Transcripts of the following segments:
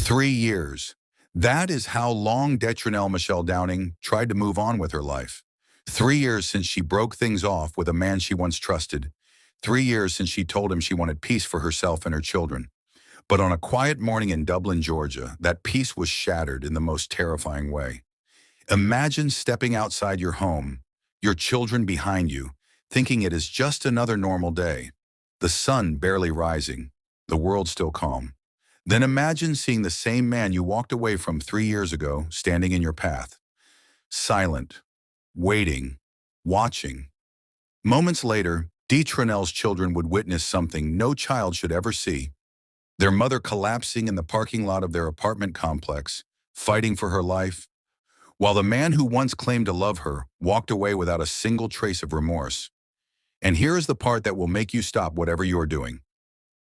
3 years. That is how long Detrenell Michelle Downing tried to move on with her life. 3 years since she broke things off with a man she once trusted. 3 years since she told him she wanted peace for herself and her children. But on a quiet morning in Dublin, Georgia, that peace was shattered in the most terrifying way. Imagine stepping outside your home, your children behind you, thinking it is just another normal day. The sun barely rising, the world still calm. Then imagine seeing the same man you walked away from 3 years ago standing in your path. Silent, waiting, watching. Moments later, Detrenell's children would witness something no child should ever see. Their mother collapsing in the parking lot of their apartment complex, fighting for her life, while the man who once claimed to love her walked away without a single trace of remorse. And here is the part that will make you stop whatever you're doing.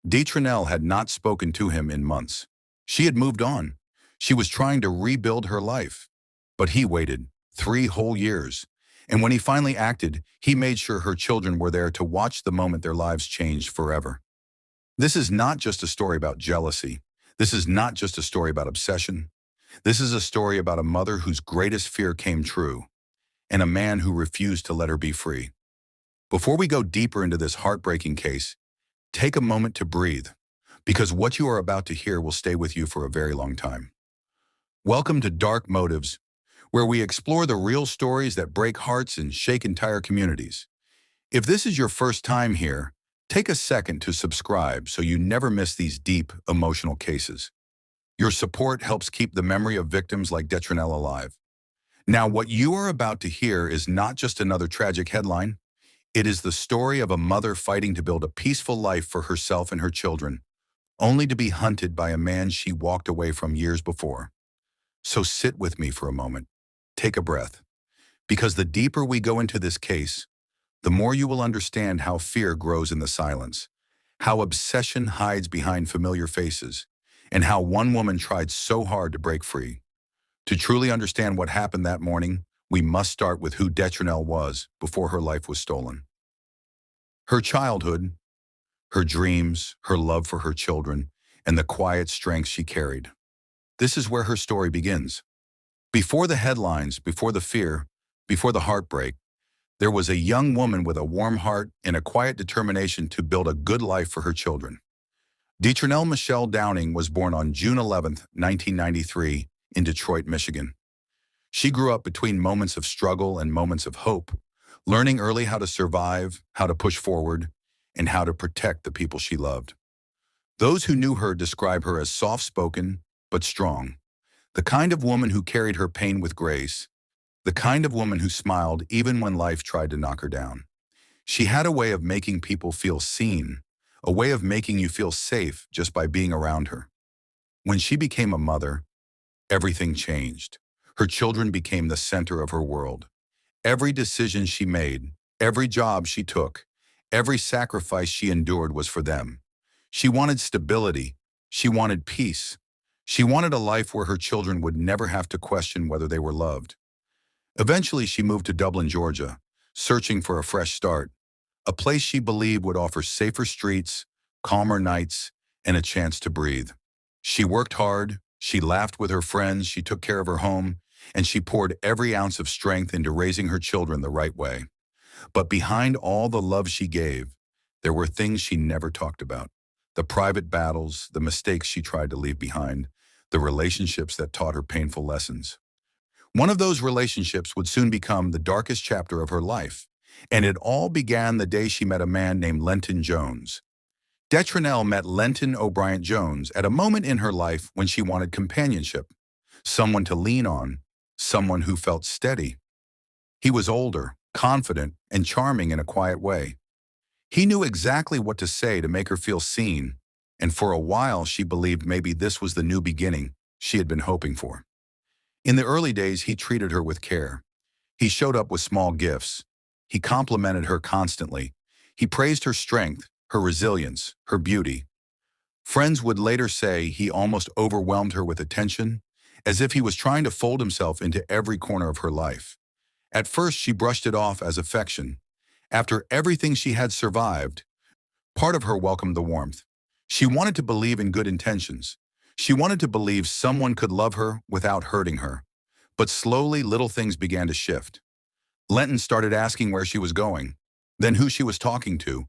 Detrenell had not spoken to him in months. She had moved on. She was trying to rebuild her life. But he waited 3 whole years. And when he finally acted, he made sure her children were there to watch the moment their lives changed forever. This is not just a story about jealousy. This is not just a story about obsession. This is a story about a mother whose greatest fear came true, and a man who refused to let her be free. Before we go deeper into this heartbreaking case, take a moment to breathe, because what you are about to hear will stay with you for a very long time. Welcome to Dark Motives, where we explore the real stories that break hearts and shake entire communities. If this is your first time here, take a second to subscribe so you never miss these deep, emotional cases. Your support helps keep the memory of victims like Detrenell alive. Now, what you are about to hear is not just another tragic headline. It is the story of a mother fighting to build a peaceful life for herself and her children, only to be hunted by a man she walked away from years before. So sit with me for a moment. Take a breath. Because the deeper we go into this case, the more you will understand how fear grows in the silence, how obsession hides behind familiar faces, and how one woman tried so hard to break free. To truly understand what happened that morning, we must start with who Detrenell was before her life was stolen. Her childhood, her dreams, her love for her children, and the quiet strength she carried. This is where her story begins. Before the headlines, before the fear, before the heartbreak, there was a young woman with a warm heart and a quiet determination to build a good life for her children. Detrenell Michelle Downing was born on June 11, 1993, in Detroit, Michigan. She grew up between moments of struggle and moments of hope, learning early how to survive, how to push forward, and how to protect the people she loved. Those who knew her describe her as soft-spoken but strong, the kind of woman who carried her pain with grace, the kind of woman who smiled even when life tried to knock her down. She had a way of making people feel seen, a way of making you feel safe just by being around her. When she became a mother, everything changed. Her children became the center of her world. Every decision she made, every job she took, every sacrifice she endured was for them. She wanted stability. She wanted peace. She wanted a life where her children would never have to question whether they were loved. Eventually, she moved to Dublin, Georgia, searching for a fresh start, a place she believed would offer safer streets, calmer nights, and a chance to breathe. She worked hard, she laughed with her friends, she took care of her home, and she poured every ounce of strength into raising her children the right way. But behind all the love she gave, there were things she never talked about. The private battles, the mistakes she tried to leave behind, the relationships that taught her painful lessons. One of those relationships would soon become the darkest chapter of her life, and it all began the day she met a man named Lenton Jones. Detrenell met Lenton O'Brien Jones at a moment in her life when she wanted companionship, someone to lean on, someone who felt steady. He was older, confident, and charming in a quiet way. He knew exactly what to say to make her feel seen, and for a while she believed maybe this was the new beginning she had been hoping for. In the early days, he treated her with care. He showed up with small gifts. He complimented her constantly. He praised her strength, her resilience, her beauty. Friends would later say he almost overwhelmed her with attention, as if he was trying to fold himself into every corner of her life. At first, she brushed it off as affection. After everything she had survived, part of her welcomed the warmth. She wanted to believe in good intentions. She wanted to believe someone could love her without hurting her. But slowly, little things began to shift. Lenton started asking where she was going, then who she was talking to,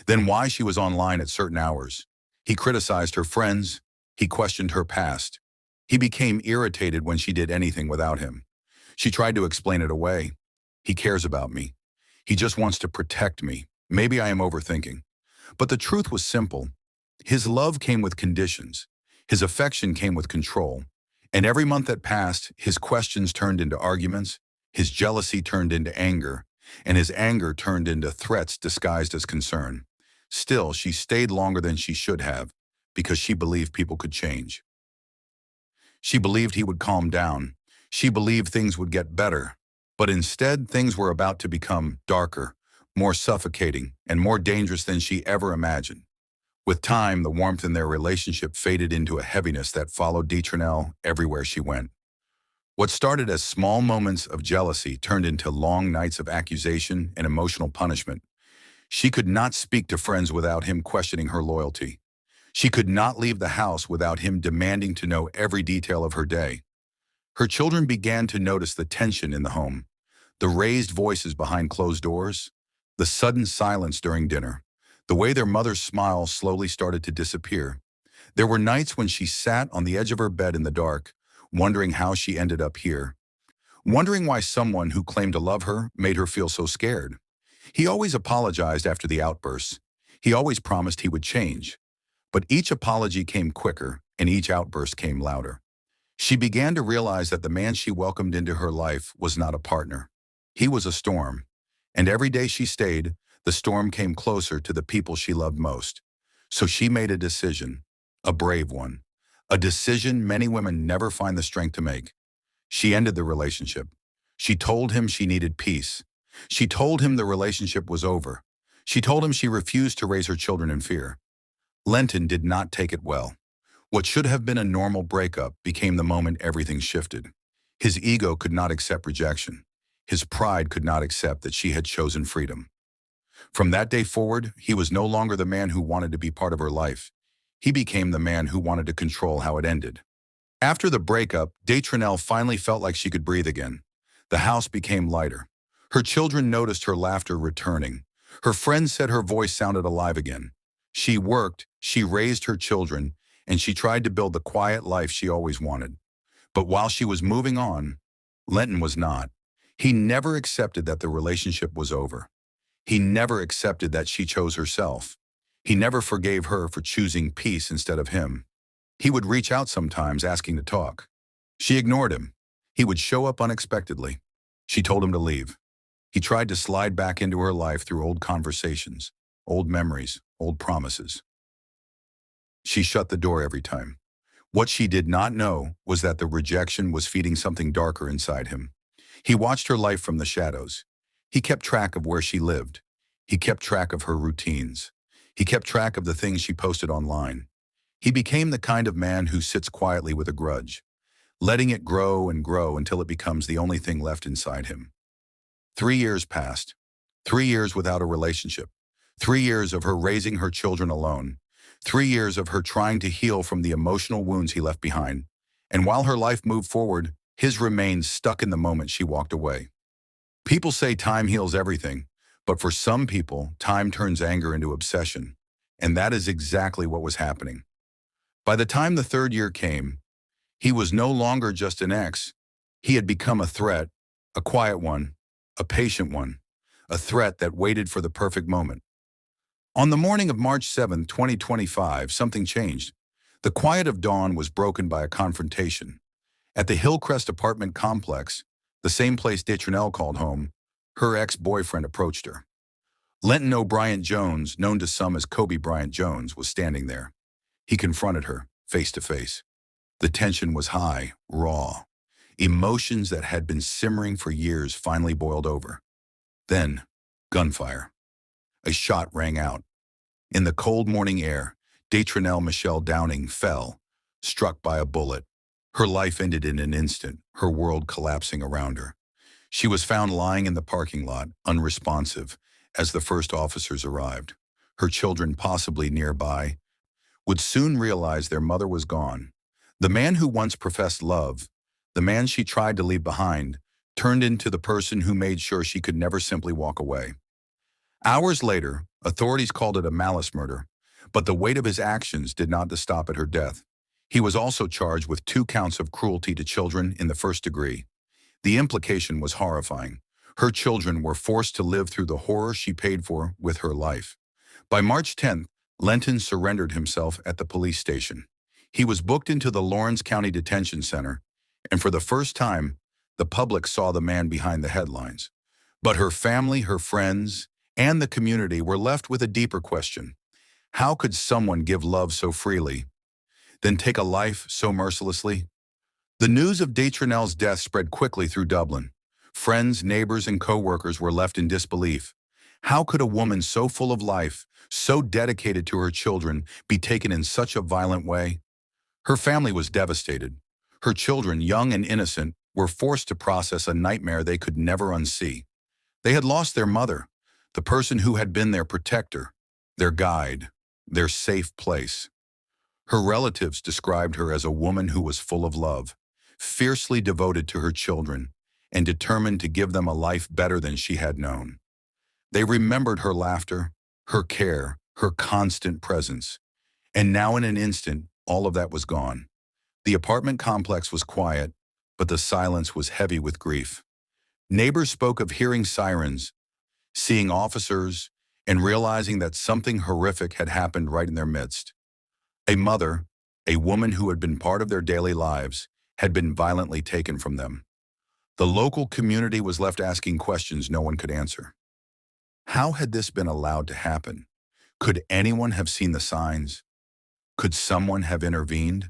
then why she was online at certain hours. He criticized her friends. He questioned her past. He became irritated when she did anything without him. She tried to explain it away. He cares about me. He just wants to protect me. Maybe I am overthinking. But the truth was simple. His love came with conditions. His affection came with control. And every month that passed, his questions turned into arguments, his jealousy turned into anger, and his anger turned into threats disguised as concern. Still, she stayed longer than she should have, because she believed people could change. She believed he would calm down. She believed things would get better. But instead, things were about to become darker, more suffocating, and more dangerous than she ever imagined. With time, the warmth in their relationship faded into a heaviness that followed Detrenell everywhere she went. What started as small moments of jealousy turned into long nights of accusation and emotional punishment. She could not speak to friends without him questioning her loyalty. She could not leave the house without him demanding to know every detail of her day. Her children began to notice the tension in the home, the raised voices behind closed doors, the sudden silence during dinner. The way their mother's smile slowly started to disappear. There were nights when she sat on the edge of her bed in the dark, wondering how she ended up here, wondering why someone who claimed to love her made her feel so scared. He always apologized after the outbursts. He always promised he would change. But each apology came quicker, and each outburst came louder. She began to realize that the man she welcomed into her life was not a partner. He was a storm. And every day she stayed, the storm came closer to the people she loved most. So she made a decision, a brave one, a decision many women never find the strength to make. She ended the relationship. She told him she needed peace. She told him the relationship was over. She told him she refused to raise her children in fear. Lenton did not take it well. What should have been a normal breakup became the moment everything shifted. His ego could not accept rejection. His pride could not accept that she had chosen freedom. From that day forward, he was no longer the man who wanted to be part of her life. He became the man who wanted to control how it ended. After the breakup, Detrenell finally felt like she could breathe again. The house became lighter. Her children noticed her laughter returning. Her friends said her voice sounded alive again. She worked, she raised her children, and she tried to build the quiet life she always wanted. But while she was moving on, Lenton was not. He never accepted that the relationship was over. He never accepted that she chose herself. He never forgave her for choosing peace instead of him. He would reach out sometimes asking to talk. She ignored him. He would show up unexpectedly. She told him to leave. He tried to slide back into her life through old conversations, old memories, old promises. She shut the door every time. What she did not know was that the rejection was feeding something darker inside him. He watched her life from the shadows. He kept track of where she lived. He kept track of her routines. He kept track of the things she posted online. He became the kind of man who sits quietly with a grudge, letting it grow and grow until it becomes the only thing left inside him. 3 years passed. 3 years without a relationship. 3 years of her raising her children alone. 3 years of her trying to heal from the emotional wounds he left behind. And while her life moved forward, his remained stuck in the moment she walked away. People say time heals everything, but for some people, time turns anger into obsession. And that is exactly what was happening. By the time the 3rd year came, he was no longer just an ex. He had become a threat, a quiet one, a patient one, a threat that waited for the perfect moment. On the morning of March 7, 2025, something changed. The quiet of dawn was broken by a confrontation. At the Hillcrest apartment complex, the same place Detrenell called home, her ex-boyfriend approached her. Lenton O'Brien Jones, known to some as Kobe Bryant Jones, was standing there. He confronted her, face to face. The tension was high, raw. Emotions that had been simmering for years finally boiled over. Then, gunfire. A shot rang out. In the cold morning air, Detrenell Michelle Downing fell, struck by a bullet. Her life ended in an instant, her world collapsing around her. She was found lying in the parking lot, unresponsive, as the first officers arrived. Her children, possibly nearby, would soon realize their mother was gone. The man who once professed love, the man she tried to leave behind, turned into the person who made sure she could never simply walk away. Hours later, authorities called it a malice murder, but the weight of his actions did not stop at her death. He was also charged with 2 counts of cruelty to children in the first degree. The implication was horrifying. Her children were forced to live through the horror she paid for with her life. By March 10th, Lenton surrendered himself at the police station. He was booked into the Lawrence County Detention Center, and for the first time, the public saw the man behind the headlines. But her family, her friends, and the community were left with a deeper question. How could someone give love so freely, then take a life so mercilessly? The news of Detrenell's death spread quickly through Dublin. Friends, neighbors, and co-workers were left in disbelief. How could a woman so full of life, so dedicated to her children, be taken in such a violent way? Her family was devastated. Her children, young and innocent, were forced to process a nightmare they could never unsee. They had lost their mother, the person who had been their protector, their guide, their safe place. Her relatives described her as a woman who was full of love, fiercely devoted to her children, and determined to give them a life better than she had known. They remembered her laughter, her care, her constant presence. And now in an instant, all of that was gone. The apartment complex was quiet, but the silence was heavy with grief. Neighbors spoke of hearing sirens, seeing officers, and realizing that something horrific had happened right in their midst. A mother, a woman who had been part of their daily lives, had been violently taken from them. The local community was left asking questions no one could answer. How had this been allowed to happen? Could anyone have seen the signs? Could someone have intervened?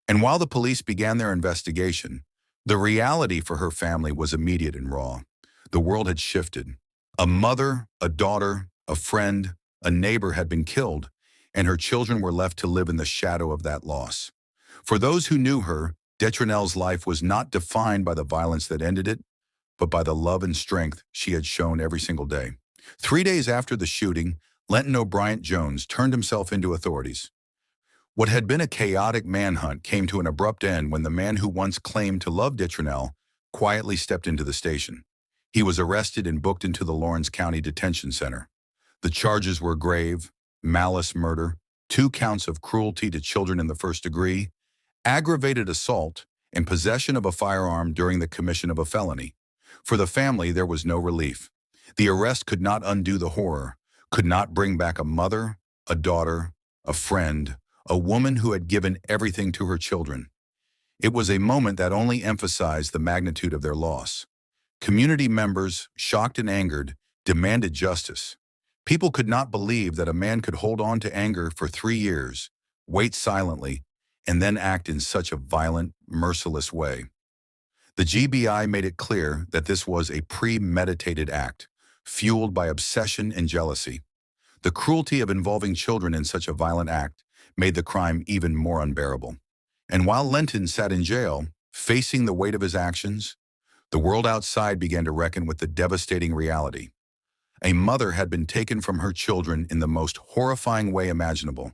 And while the police began their investigation, the reality for her family was immediate and raw. The world had shifted. A mother, a daughter, a friend, a neighbor had been killed, and her children were left to live in the shadow of that loss. For those who knew her, Detrenell's life was not defined by the violence that ended it, but by the love and strength she had shown every single day. 3 days after the shooting, Lenton O'Brien Jones turned himself into authorities. What had been a chaotic manhunt came to an abrupt end when the man who once claimed to love Detrenell quietly stepped into the station. He was arrested and booked into the Lawrence County Detention Center. The charges were grave: malice murder, 2 counts of cruelty to children in the first degree, aggravated assault, and possession of a firearm during the commission of a felony. For the family, there was no relief. The arrest could not undo the horror, could not bring back a mother, a daughter, a friend, a woman who had given everything to her children. It was a moment that only emphasized the magnitude of their loss. Community members, shocked and angered, demanded justice. People could not believe that a man could hold on to anger for 3 years, wait silently, and then act in such a violent, merciless way. The GBI made it clear that this was a premeditated act, fueled by obsession and jealousy. The cruelty of involving children in such a violent act made the crime even more unbearable. And while Lenton sat in jail, facing the weight of his actions, the world outside began to reckon with the devastating reality. A mother had been taken from her children in the most horrifying way imaginable,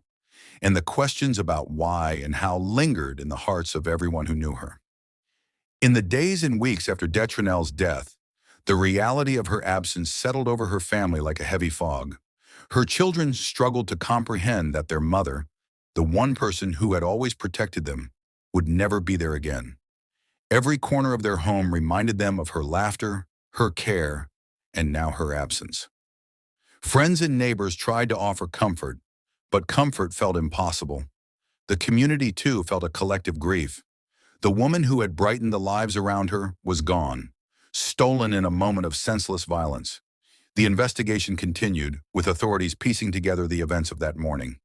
and the questions about why and how lingered in the hearts of everyone who knew her. In the days and weeks after Detrenell's death, the reality of her absence settled over her family like a heavy fog. Her children struggled to comprehend that their mother, the one person who had always protected them, would never be there again. Every corner of their home reminded them of her laughter, her care, and now her absence. Friends and neighbors tried to offer comfort, but comfort felt impossible. The community, too, felt a collective grief. The woman who had brightened the lives around her was gone, stolen in a moment of senseless violence. The investigation continued, with authorities piecing together the events of that morning.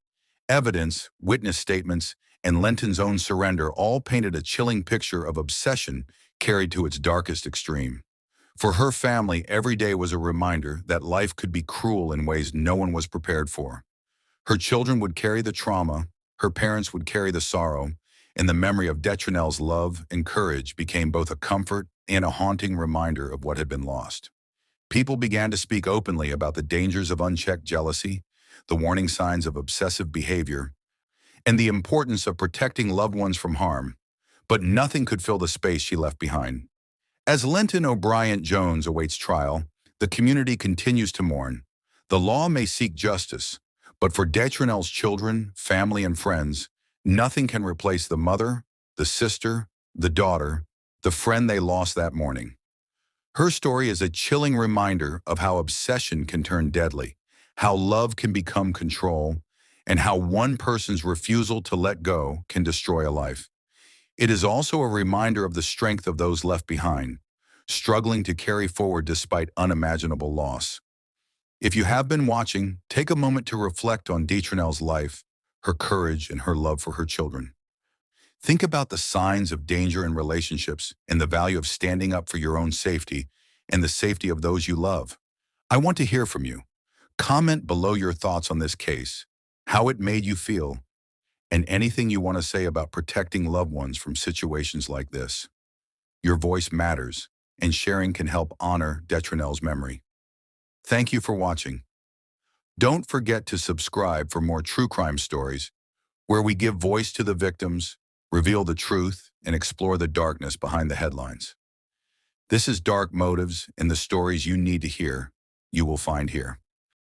Evidence, witness statements, and Lenton's own surrender all painted a chilling picture of obsession carried to its darkest extreme. For her family, every day was a reminder that life could be cruel in ways no one was prepared for. Her children would carry the trauma, her parents would carry the sorrow, and the memory of Detrenell's love and courage became both a comfort and a haunting reminder of what had been lost. People began to speak openly about the dangers of unchecked jealousy, the warning signs of obsessive behavior, and the importance of protecting loved ones from harm, but nothing could fill the space she left behind. As Linton O'Brien Jones awaits trial, the community continues to mourn. The law may seek justice, but for Detrenell's children, family, and friends, nothing can replace the mother, the sister, the daughter, the friend they lost that morning. Her story is a chilling reminder of how obsession can turn deadly, how love can become control, and how one person's refusal to let go can destroy a life. It is also a reminder of the strength of those left behind, struggling to carry forward despite unimaginable loss. If you have been watching, take a moment to reflect on Detrenell's life, her courage, and her love for her children. Think about the signs of danger in relationships and the value of standing up for your own safety and the safety of those you love. I want to hear from you. Comment below your thoughts on this case, how it made you feel, and anything you want to say about protecting loved ones from situations like this. Your voice matters, and sharing can help honor Detrenell's memory. Thank you for watching. Don't forget to subscribe for more true crime stories, where we give voice to the victims, reveal the truth, and explore the darkness behind the headlines. This is Dark Motives, and the stories you need to hear, you will find here.